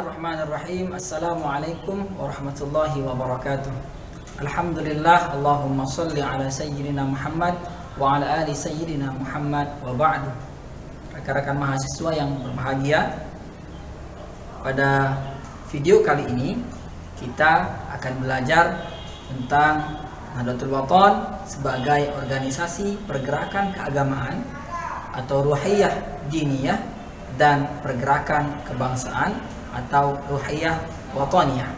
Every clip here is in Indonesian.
Bismillahirrahmanirrahim. Assalamualaikum warahmatullahi wabarakatuh. Alhamdulillah, Allahumma salli ala sayyidina Muhammad wa ala ali sayyidina Muhammad wa ba'du. Rekan-rekan mahasiswa yang berbahagia, pada video kali ini kita akan belajar tentang Nahdlatul Wathon sebagai organisasi pergerakan keagamaan atau ruhiyah diniyah dan pergerakan kebangsaan atau ruhiyah wataniyah.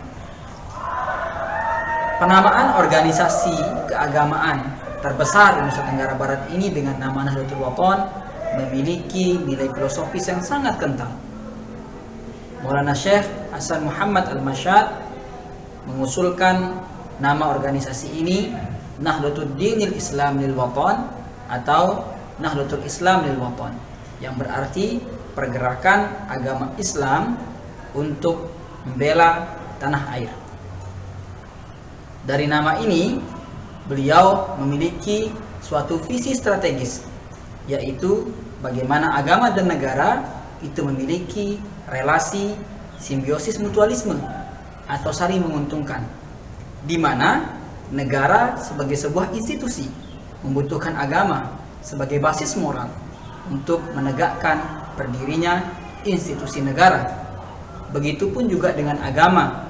Penamaan organisasi keagamaan terbesar di Nusa Tenggara Barat ini dengan nama Nahdlatul Wathon memiliki nilai filosofis yang sangat kental. Maulana Syekh Hasan Muhammad Al-Mashad mengusulkan nama organisasi ini Nahdlatul Dinil Islam lil Wathon atau Nahdlatul Islam lil Wathon, yang berarti pergerakan agama Islam untuk membela tanah air. Dari nama ini, beliau memiliki suatu visi strategis, yaitu bagaimana agama dan negara itu memiliki relasi simbiosis mutualisme atau saling menguntungkan, di mana negara sebagai sebuah institusi membutuhkan agama sebagai basis moral untuk menegakkan berdirinya institusi negara. Begitupun juga dengan agama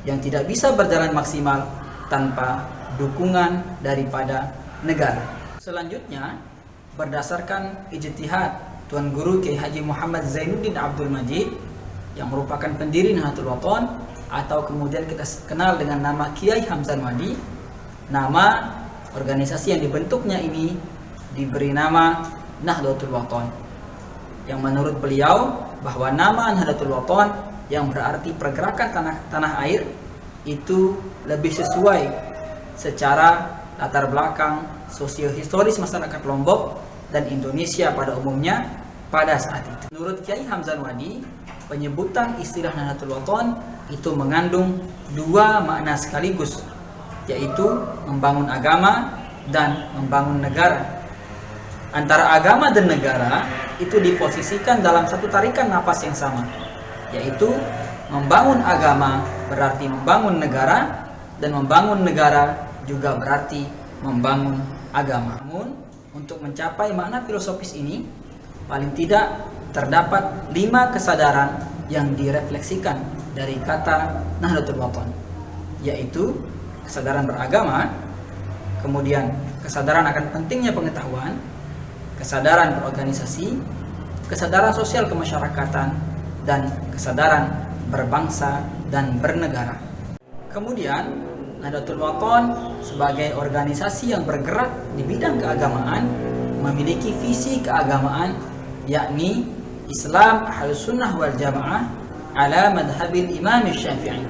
yang tidak bisa berjalan maksimal tanpa dukungan daripada negara. Selanjutnya, berdasarkan ijtihad Tuan Guru Kiai Haji Muhammad Zainuddin Abdul Majid yang merupakan pendiri Nahdlatul Wathon atau kemudian kita kenal dengan nama Kiai Hamzan Wadi, nama organisasi yang dibentuknya ini diberi nama Nahdlatul Wathon, yang menurut beliau bahwa nama Nahdlatul Wathon yang berarti pergerakan tanah air itu lebih sesuai secara latar belakang sosiohistoris masyarakat Lombok dan Indonesia pada umumnya pada saat itu. Menurut Kiai Hamzan Wadi, penyebutan istilah Nahdlatul Wathon itu mengandung dua makna sekaligus, yaitu membangun agama dan membangun negara. Antara agama dan negara itu diposisikan dalam satu tarikan napas yang sama, yaitu membangun agama berarti membangun negara, dan membangun negara juga berarti membangun agama. Namun untuk mencapai makna filosofis ini, paling tidak terdapat 5 kesadaran yang direfleksikan dari kata Nahdlatul Wathon, yaitu kesadaran beragama, kemudian kesadaran akan pentingnya pengetahuan, kesadaran berorganisasi, kesadaran sosial kemasyarakatan, dan kesadaran berbangsa dan bernegara. Kemudian, Nahdlatul Wathon sebagai organisasi yang bergerak di bidang keagamaan memiliki visi keagamaan, yakni Islam Ahlus Sunnah wal Jamaah ala madhabil Imam Syafi'i,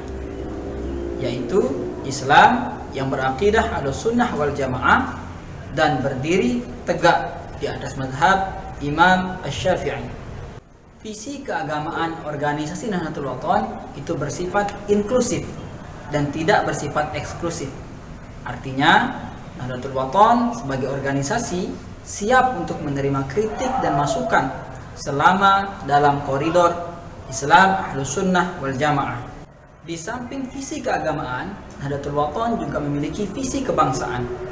yaitu Islam yang berakidah Ahlus Sunnah wal Jamaah dan berdiri tegak di atas madhab Imam Asy-Syafi'i. Visi keagamaan organisasi Nahdlatul Wathon itu bersifat inklusif dan tidak bersifat eksklusif. Artinya, Nahdlatul Wathon sebagai organisasi siap untuk menerima kritik dan masukan selama dalam koridor Islam Ahlus Sunnah wal Jamaah. Di samping visi keagamaan, Nahdlatul Wathon juga memiliki visi kebangsaan.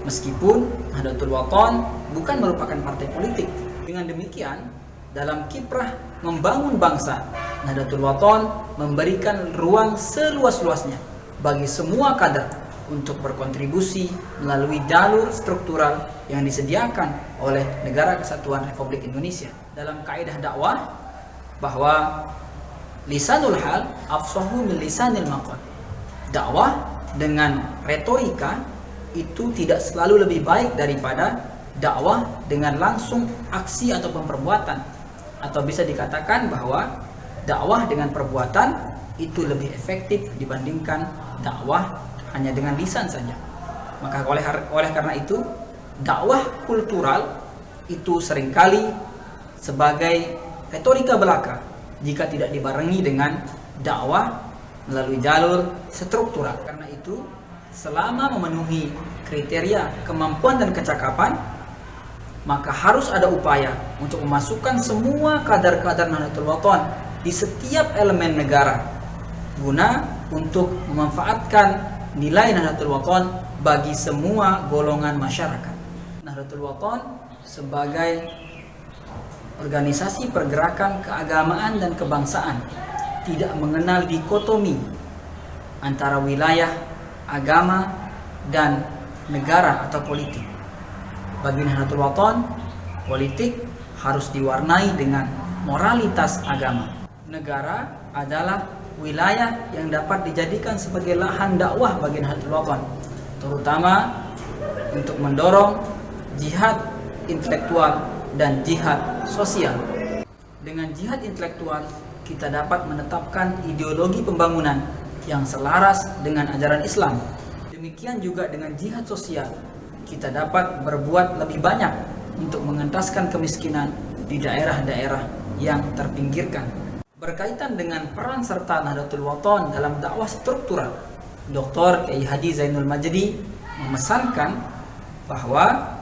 Meskipun Nahdlatul Wathon bukan merupakan partai politik. Dengan demikian, dalam kiprah membangun bangsa, Nahdlatul Wathon memberikan ruang seluas-luasnya bagi semua kader untuk berkontribusi melalui jalur struktural yang disediakan oleh Negara Kesatuan Republik Indonesia. Dalam kaidah dakwah, bahwa lisanul hal afsahu min lisanil maqal. Dakwah dengan retorika itu tidak selalu lebih baik daripada dakwah dengan langsung aksi atau perbuatan, atau bisa dikatakan bahwa dakwah dengan perbuatan itu lebih efektif dibandingkan dakwah hanya dengan lisan saja. Maka oleh karena itu, dakwah kultural itu seringkali sebagai retorika belaka jika tidak dibarengi dengan dakwah melalui jalur struktural. Karena itu, selama memenuhi kriteria kemampuan dan kecakapan, maka harus ada upaya untuk memasukkan semua kadar-kadar Nahdlatul Wathon di setiap elemen negara guna untuk memanfaatkan nilai Nahdlatul Wathon bagi semua golongan masyarakat. Nahdlatul Wathon sebagai organisasi pergerakan keagamaan dan kebangsaan tidak mengenal dikotomi antara wilayah, agama, dan negara atau politik. Bagi Nahdlatul Wathon, politik harus diwarnai dengan moralitas agama. Negara adalah wilayah yang dapat dijadikan sebagai lahan dakwah bagi Nahdlatul Wathon, terutama untuk mendorong jihad intelektual dan jihad sosial. Dengan jihad intelektual, kita dapat menetapkan ideologi pembangunan yang selaras dengan ajaran Islam. Demikian juga dengan jihad sosial, kita dapat berbuat lebih banyak untuk mengentaskan kemiskinan di daerah-daerah yang terpinggirkan. Berkaitan dengan peran serta Nahdlatul Wathon dalam dakwah struktural, Dr. Kiai Haji Zainul Majdi memesankan bahwa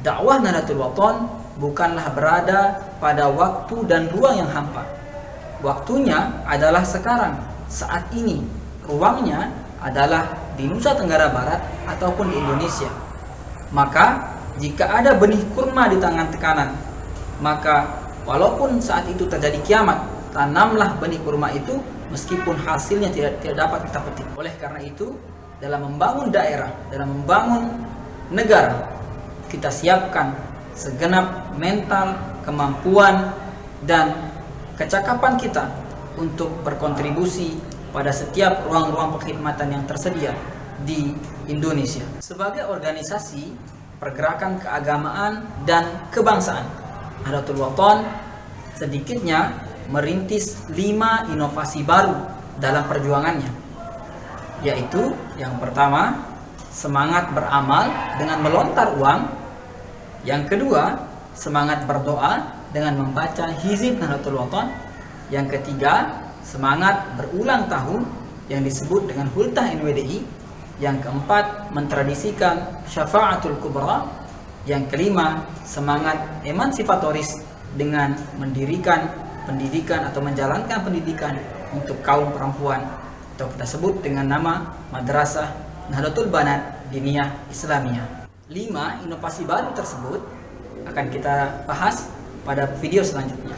dakwah Nahdlatul Wathon bukanlah berada pada waktu dan ruang yang hampa. Waktunya adalah sekarang, saat ini. Ruangnya adalah di Nusa Tenggara Barat ataupun di Indonesia. Maka jika ada benih kurma di tangan kanan, maka walaupun saat itu terjadi kiamat, tanamlah benih kurma itu meskipun hasilnya tidak dapat kita petik. Oleh karena itu, dalam membangun daerah, dalam membangun negara, kita siapkan segenap mental, kemampuan, dan kecakapan kita untuk berkontribusi pada setiap ruang-ruang perkhidmatan yang tersedia di Indonesia. Sebagai organisasi pergerakan keagamaan dan kebangsaan, Nahdlatul Wathon sedikitnya merintis 5 inovasi baru dalam perjuangannya, yaitu yang pertama, semangat beramal dengan melontar uang. Yang kedua, semangat berdoa dengan membaca hizib Nahdlatul Wathon. Yang ketiga, semangat berulang tahun yang disebut dengan Hultah NWDI. Yang keempat, mentradisikan Syafa'atul Kubra. Yang kelima, semangat emansipatoris dengan mendirikan pendidikan atau menjalankan pendidikan untuk kaum perempuan, atau kita sebut dengan nama Madrasah Nahdlatul Banat Diniyah Islamiyah. 5 inovasi baru tersebut akan kita bahas pada video selanjutnya.